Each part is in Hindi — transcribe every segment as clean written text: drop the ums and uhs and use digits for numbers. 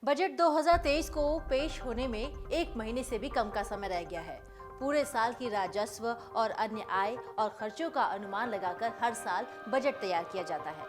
बजट 2023 को पेश होने में एक महीने से भी कम का समय रह गया है। पूरे साल की राजस्व और अन्य आय और खर्चों का अनुमान लगाकर हर साल बजट तैयार किया जाता है।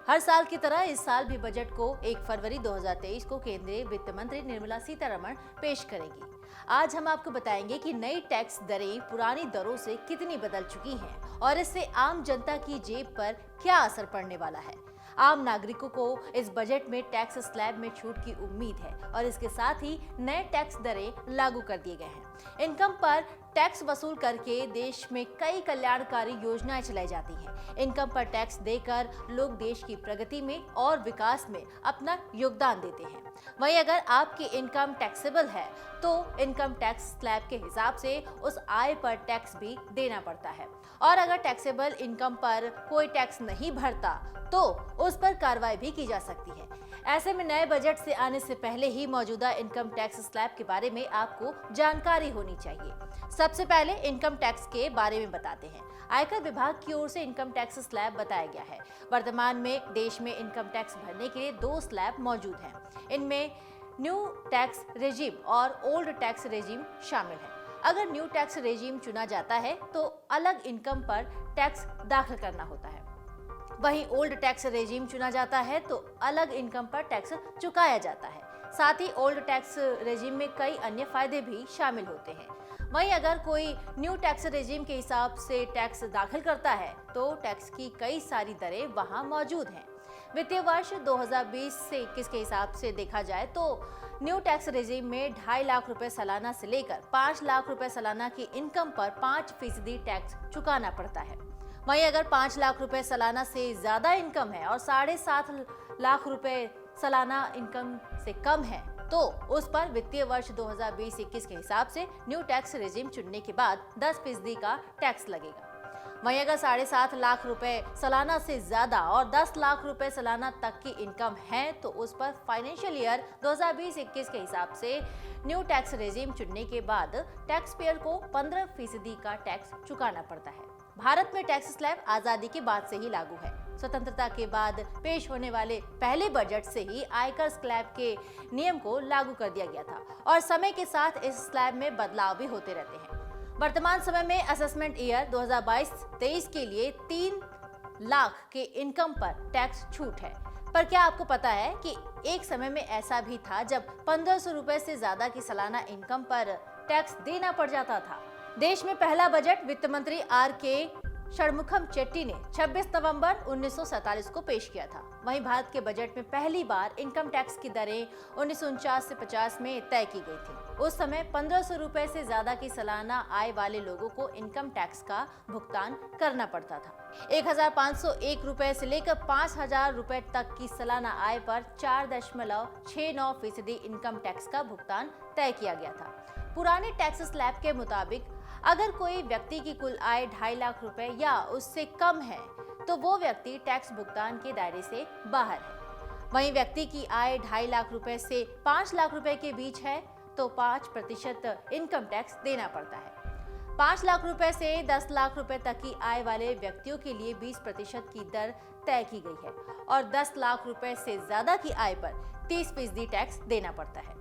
हर साल की तरह इस साल भी बजट को 1 फरवरी 2023 को केंद्रीय वित्त मंत्री निर्मला सीतारमण पेश करेंगी। आज हम आपको बताएंगे कि नई टैक्स दरें पुरानी दरों से कितनी बदल चुकी हैं और इससे आम जनता की जेब पर क्या असर पड़ने वाला है। आम नागरिकों को इस बजट में टैक्स स्लैब में छूट की उम्मीद है और इसके साथ ही नए टैक्स दरें लागू कर दिए गए हैं। इनकम पर टैक्स वसूल करके देश में कई कल्याणकारी योजनाएं चलाई जाती हैं। इनकम पर टैक्स देकर लोग देश की प्रगति में और विकास में अपना योगदान देते हैं। वहीं अगर आपकी इनकम टैक्सेबल है तो इनकम टैक्स स्लैब के हिसाब से उस आय पर टैक्स भी देना पड़ता है और अगर टैक्सेबल इनकम पर कोई टैक्स नहीं भरता तो उस पर कार्रवाई भी की जा सकती है। ऐसे में नए बजट से आने से पहले ही मौजूदा इनकम टैक्स स्लैब के बारे में आपको जानकारी होनी चाहिए। सबसे पहले इनकम टैक्स के बारे में बताते हैं। आयकर विभाग की ओर से इनकम टैक्स स्लैब बताया गया है। वर्तमान में देश में इनकम टैक्स भरने के लिए 2 स्लैब मौजूद हैं। इनमें न्यू टैक्स रेजिम और ओल्ड टैक्स रेजिम शामिल है। अगर न्यू टैक्स रेजिम चुना जाता है तो अलग इनकम पर टैक्स दाखिल करना होता है। वहीं ओल्ड टैक्स रेजिम चुना जाता है तो अलग इनकम पर टैक्स चुकाया जाता है। साथ ही ओल्ड टैक्स रेजिम में कई अन्य फायदे भी शामिल होते हैं। वहीं अगर कोई न्यू टैक्स रेजिम के हिसाब से टैक्स दाखिल करता है तो टैक्स की कई सारी दरें वहां मौजूद हैं। वित्तीय वर्ष 2020 से 21 के हिसाब से देखा जाए तो न्यू टैक्स रेजिम में 2.5 लाख रुपए सालाना से लेकर 5 लाख रुपए सालाना की इनकम पर 5% टैक्स चुकाना पड़ता है। वहीं अगर 5 लाख रुपए सालाना से ज्यादा इनकम है और 7.5 लाख रुपए सालाना इनकम से कम है तो उस पर वित्तीय वर्ष 2020-21 के हिसाब से न्यू टैक्स रेजिम चुनने के बाद 10% का टैक्स लगेगा। वहीं अगर 7.5 लाख रुपए सालाना से ज्यादा और 10 लाख रुपए सालाना तक की इनकम है तो उस पर फाइनेंशियल ईयर 2020-21 के हिसाब से न्यू टैक्स रेजिम चुनने के बाद टैक्स पेयर को 15% का टैक्स चुकाना पड़ता है। भारत में टैक्स स्लैब आजादी के बाद से ही लागू है। स्वतंत्रता के बाद पेश होने वाले पहले बजट से ही आयकर स्लैब के नियम को लागू कर दिया गया था और समय के साथ इस स्लैब में बदलाव भी होते रहते हैं। वर्तमान समय में असेसमेंट ईयर 2022-23 के लिए 3 लाख के इनकम पर टैक्स छूट है। पर क्या आपको पता है कि एक समय में ऐसा भी था जब 1500 रुपए से ज्यादा की सालाना इनकम पर टैक्स देना पड़ जाता था। देश में पहला बजट वित्त मंत्री R.K. षणमुखम चेट्टी ने 26 नवंबर 1947 को पेश किया था। वहीं भारत के बजट में पहली बार इनकम टैक्स की दरें 1949 से 50 में तय की गई थी। उस समय 1500 रुपए से ज्यादा की सालाना आय वाले लोगों को इनकम टैक्स का भुगतान करना पड़ता था। 1501 रुपए से लेकर 5000 रुपए तक की सालाना आय पर 4.69% इनकम टैक्स का भुगतान तय किया गया था। पुराने टैक्स स्लैब के मुताबिक अगर कोई व्यक्ति की कुल आय 2.5 लाख रुपए या उससे कम है तो वो व्यक्ति टैक्स भुगतान के दायरे से बाहर है। वहीं व्यक्ति की आय 2.5 लाख रुपए से 5 लाख रुपए के बीच है तो 5% इनकम टैक्स देना पड़ता है। 5 लाख रुपए से 10 लाख रुपए तक की आय वाले व्यक्तियों के लिए 20% की दर तय की गई है और 10 लाख रुपए से ज्यादा की आय पर 30% टैक्स देना पड़ता है।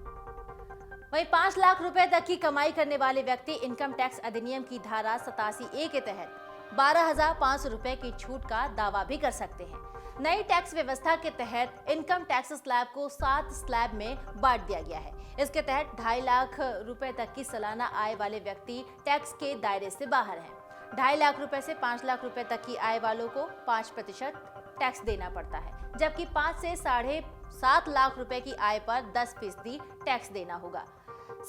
वहीं 5 लाख रुपए तक की कमाई करने वाले व्यक्ति इनकम टैक्स अधिनियम की धारा 87A के तहत 12,500 रुपए की छूट का दावा भी कर सकते हैं। नई टैक्स व्यवस्था के तहत इनकम टैक्स स्लैब को 7 स्लैब में बांट दिया गया है। इसके तहत 2.5 लाख रुपए तक की सालाना आय वाले व्यक्ति टैक्स के दायरे से बाहर हैं। 2.5 लाख रुपए से 5 लाख रुपए तक की आय वालों को 5% टैक्स देना पड़ता है, जबकि 5 से 7.5 लाख रुपए की आय पर 10% टैक्स देना होगा।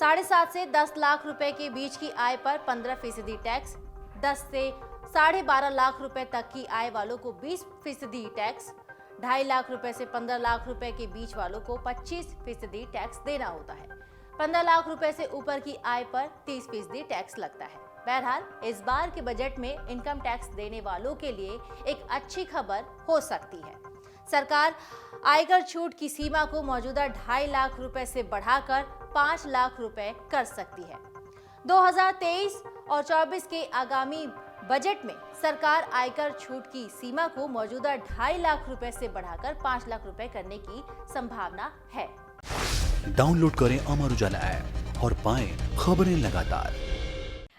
7.5 से 10 लाख रुपए के बीच की आय पर 15% टैक्स, 10 से 12.5 लाख रुपए तक की आय वालों को 20% टैक्स, 2.5 लाख रुपए से 15 लाख रुपए के बीच वालों को 25% टैक्स देना होता है। 15 लाख रुपए से ऊपर की आय पर 30% टैक्स लगता है। बहरहाल इस बार के बजट में इनकम टैक्स देने वालों के लिए एक अच्छी खबर हो सकती है। सरकार आयकर छूट की सीमा को मौजूदा 2.5 लाख रुपए से बढ़ाकर 5 लाख रुपए कर सकती है। 2023 और 24 के आगामी बजट में सरकार आयकर छूट की सीमा को मौजूदा 2.5 लाख रुपए से बढ़ाकर 5 लाख रुपए करने की संभावना है। डाउनलोड करें अमर उजाला ऐप और पाएं खबरें लगातार।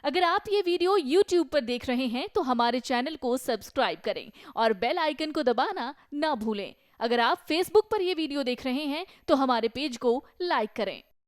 अगर आप ये वीडियो YouTube पर देख रहे हैं तो हमारे चैनल को सब्सक्राइब करें और बेल आइकन को दबाना ना भूलें। अगर आप Facebook पर ये वीडियो देख रहे हैं तो हमारे पेज को लाइक करें।